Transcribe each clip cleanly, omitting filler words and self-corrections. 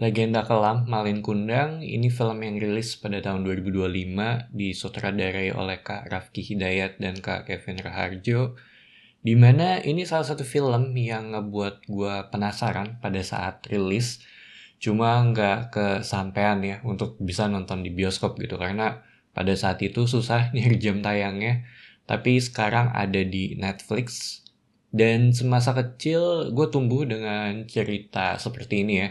Legenda Kelam Malin Kundang ini film yang rilis pada tahun 2025 disutradarai oleh Kak Rafki Hidayat dan Kak Kevin Raharjo, di mana ini salah satu film yang ngebuat gue penasaran pada saat rilis, cuma nggak kesampaian ya untuk bisa nonton di bioskop gitu, karena pada saat itu susah nyari jam tayangnya, tapi sekarang ada di Netflix. Dan semasa kecil gue tumbuh dengan cerita seperti ini ya.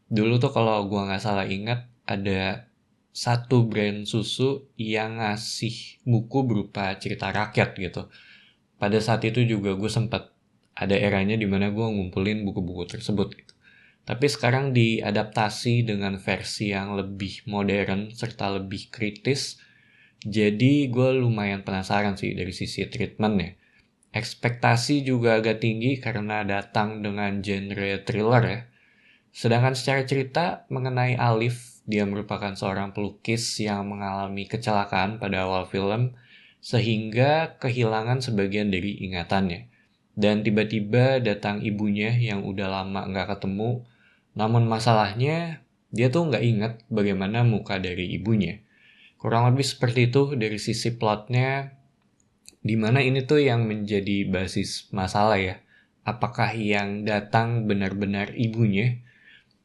Dulu tuh kalau gua nggak salah ingat ada satu brand susu yang ngasih buku berupa cerita rakyat gitu. Pada saat itu juga gue sempat ada eranya di mana gue ngumpulin buku-buku tersebut gitu. Tapi sekarang diadaptasi dengan versi yang lebih modern serta lebih kritis. Jadi gue lumayan penasaran sih dari sisi treatmentnya. Ekspektasi juga agak tinggi karena datang dengan genre thriller ya. Sedangkan secara cerita mengenai Alif, dia merupakan seorang pelukis yang mengalami kecelakaan pada awal film, sehingga kehilangan sebagian dari ingatannya. Dan tiba-tiba datang ibunya yang udah lama nggak ketemu, namun masalahnya dia tuh nggak ingat bagaimana muka dari ibunya. Kurang lebih seperti itu dari sisi plotnya, dimana ini tuh yang menjadi basis masalah ya. Apakah yang datang benar-benar ibunya?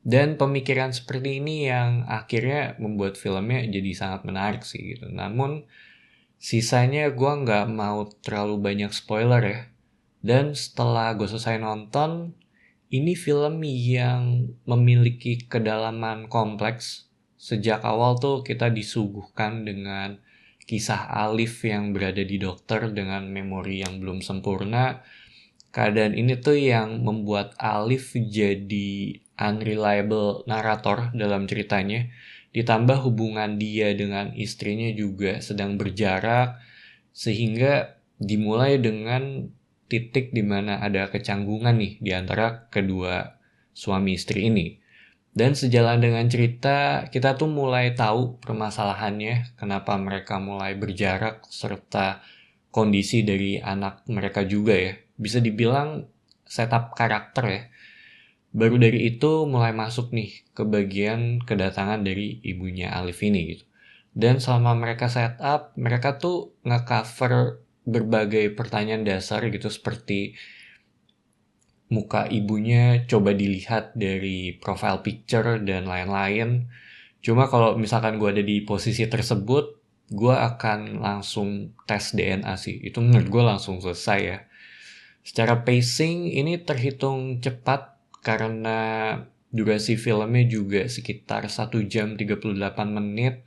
Dan pemikiran seperti ini yang akhirnya membuat filmnya jadi sangat menarik sih gitu. Namun sisanya gue nggak mau terlalu banyak spoiler ya. Dan setelah gue selesai nonton, ini film yang memiliki kedalaman kompleks. Sejak awal tuh kita disuguhkan dengan kisah Alif yang berada di dokter dengan memori yang belum sempurna. Keadaan ini tuh yang membuat Alif jadi unreliable narator dalam ceritanya. Ditambah hubungan dia dengan istrinya juga sedang berjarak, sehingga dimulai dengan titik di mana ada kecanggungan nih di antara kedua suami istri ini. Dan sejalan dengan cerita, kita tuh mulai tahu permasalahannya, kenapa mereka mulai berjarak, serta kondisi dari anak mereka juga ya. Bisa dibilang setup karakter ya. Baru dari itu mulai masuk nih ke bagian kedatangan dari ibunya Alif ini gitu. Dan selama mereka setup, mereka tuh nge-cover berbagai pertanyaan dasar gitu, seperti muka ibunya coba dilihat dari profile picture dan lain-lain. Cuma kalau misalkan gue ada di posisi tersebut, gue akan langsung tes DNA sih. Itu menurut gue langsung selesai ya. Secara pacing ini terhitung cepat karena durasi filmnya juga sekitar 1 jam 38 menit.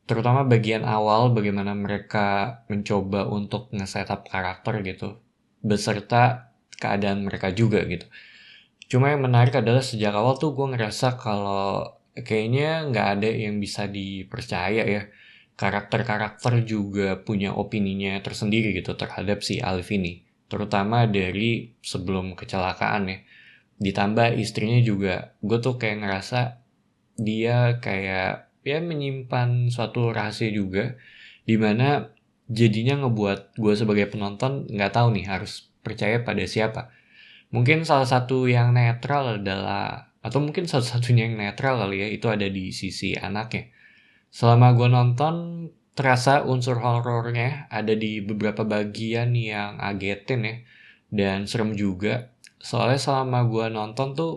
Terutama bagian awal bagaimana mereka mencoba untuk nge-setup karakter gitu. Beserta keadaan mereka juga gitu. Cuma yang menarik adalah sejak awal tuh gue ngerasa kalau kayaknya nggak ada yang bisa dipercaya ya. Karakter-karakter juga punya opininya tersendiri gitu terhadap si Alif ini. Terutama dari sebelum kecelakaan ya. Ditambah istrinya juga, gue tuh kayak ngerasa dia kayak ya menyimpan suatu rahasia juga. Dimana jadinya ngebuat gue sebagai penonton nggak tahu nih harus percaya pada siapa. Mungkin salah satu yang netral adalah, atau mungkin satu-satunya yang netral kali ya, itu ada di sisi anaknya. Selama gue nonton, terasa unsur horornya ada di beberapa bagian yang ngagetin ya, dan serem juga. Soalnya selama gue nonton tuh,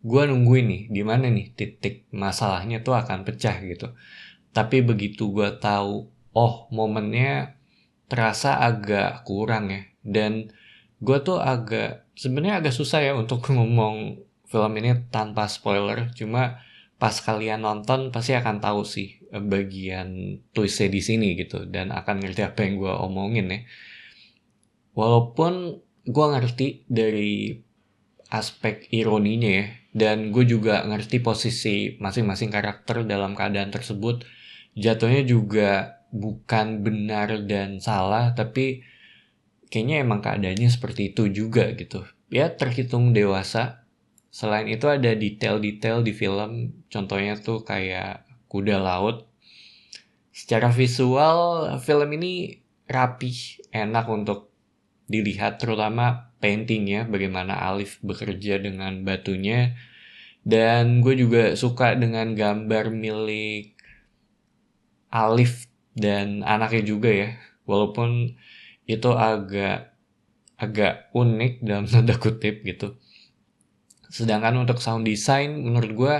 gue nungguin nih, di mana nih titik masalahnya tuh akan pecah gitu. Tapi begitu gue tahu, oh momennya terasa agak kurang ya. Dan gue tuh sebenarnya agak susah ya untuk ngomong film ini tanpa spoiler. Cuma pas kalian nonton pasti akan tahu sih bagian twistnya di sini gitu. Dan akan ngerti apa yang gue omongin ya. Walaupun gue ngerti dari aspek ironinya ya. Dan gue juga ngerti posisi masing-masing karakter dalam keadaan tersebut. Jatuhnya juga bukan benar dan salah, tapi kayaknya emang keadaannya seperti itu juga gitu. Ya terhitung dewasa. Selain itu ada detail-detail di film, contohnya tuh kayak kuda laut. Secara visual, film ini rapih, enak untuk dilihat, terutama paintingnya, bagaimana Alif bekerja dengan batunya. Dan gue juga suka dengan gambar milik Alif dan anaknya juga ya. Walaupun itu agak unik dalam tanda kutip gitu. Sedangkan untuk sound design menurut gue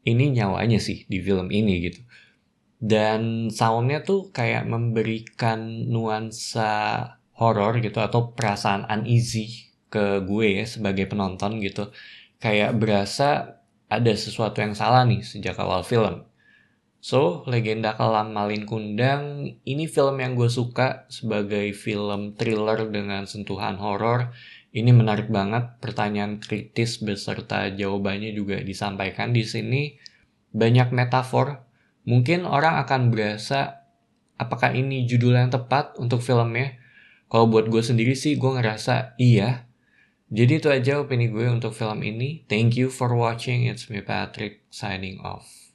ini nyawanya sih di film ini gitu. Dan soundnya tuh kayak memberikan nuansa horor gitu atau perasaan uneasy ke gue ya sebagai penonton gitu. Kayak berasa ada sesuatu yang salah nih sejak awal film. So, Legenda Kelam Malin Kundang ini film yang gue suka sebagai film thriller dengan sentuhan horor. Ini menarik banget, pertanyaan kritis beserta jawabannya juga disampaikan di sini. Banyak metafor. Mungkin orang akan berasa apakah ini judul yang tepat untuk filmnya. Kalau buat gue sendiri sih gue ngerasa iya. Jadi itu aja opini gue untuk film ini. Thank you for watching. It's me Patrick signing off.